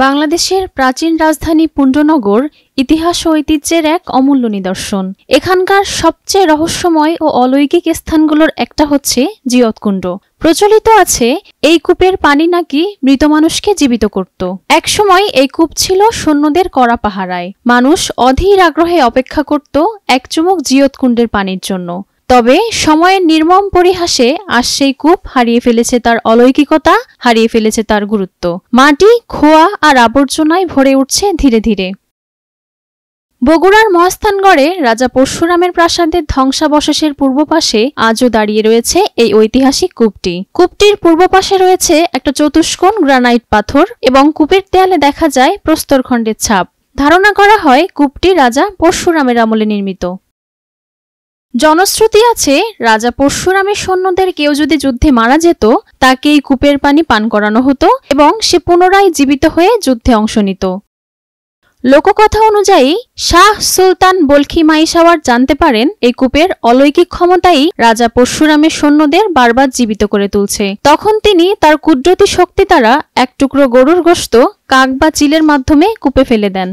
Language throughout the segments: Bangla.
বাংলাদেশের প্রাচীন রাজধানী পুণ্ডনগর ইতিহাস ও ঐতিহ্যের এক অমূল্য নিদর্শন। এখানকার সবচেয়ে রহস্যময় ও অলৌকিক স্থানগুলোর একটা হচ্ছে জিয়তকুণ্ড। প্রচলিত আছে এই কূপের পানি নাকি মৃত মানুষকে জীবিত করত। একসময় এই কূপ ছিল সৈন্যদের কড়া পাহারায়। মানুষ অধীর আগ্রহে অপেক্ষা করত এক চুমুক জিয়তকুণ্ডের পানির জন্য। তবে সময়ের নির্মম পরিহাসে আজ সেই কূপ হারিয়ে ফেলেছে তার অলৌকিকতা, হারিয়ে ফেলেছে তার গুরুত্ব। মাটি, খোয়া আর আবর্জনায় ভরে উঠছে ধীরে ধীরে। বগুড়ার মহাস্থানগড়ে রাজা পরশুরামের প্রাসাদের ধ্বংসাবশেষের পূর্ব পাশে আজও দাঁড়িয়ে রয়েছে এই ঐতিহাসিক কূপটি। কূপটির পূর্ব পাশে রয়েছে একটা চতুষ্কোণ গ্রানাইট পাথর এবং কূপের দেয়ালে দেখা যায় প্রস্তরখণ্ডের ছাপ। ধারণা করা হয় কূপটি রাজা পরশুরামের আমলে নির্মিত। জনশ্রুতি আছে রাজা পরশুরামের সৈন্যদের কেউ যদি যুদ্ধে মারা যেত তাকে এই কূপের পানি পান করানো হতো এবং সে পুনরায় জীবিত হয়ে যুদ্ধে অংশ নিত। লোককথা অনুযায়ী শাহ সুলতান বলখি মাইসাওয়ার জানতে পারেন এই কূপের অলৌকিক ক্ষমতাই রাজা পরশুরামের সৈন্যদের বারবার জীবিত করে তুলছে। তখন তিনি তার কুদরতি শক্তি দ্বারা এক টুকরো গরুর গোশত কাক বা চিলের মাধ্যমে কূপে ফেলে দেন।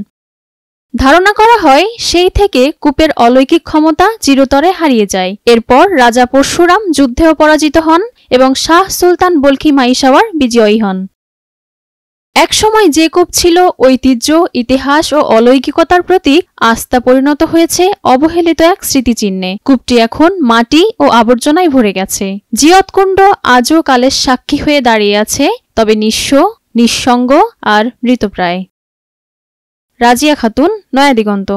ধারণা করা হয় সেই থেকে কূপের অলৌকিক ক্ষমতা চিরতরে হারিয়ে যায়। এরপর রাজা পরশুরাম যুদ্ধেও পরাজিত হন এবং শাহ সুলতান বলখি মাইসাওয়ার বিজয়ী হন। একসময় যে কূপ ছিল ঐতিহ্য, ইতিহাস ও অলৌকিকতার প্রতীক, আস্থা পরিণত হয়েছে অবহেলিত এক স্মৃতিচিহ্নে। কূপটি এখন মাটি ও আবর্জনায় ভরে গেছে। জিয়তকুণ্ড আজও কালের সাক্ষী হয়ে দাঁড়িয়ে আছে, তবে নিঃস্ব, নিঃসঙ্গ আর মৃতপ্রায়। রাজিয়া খাতুন, নয়া দিগন্ত।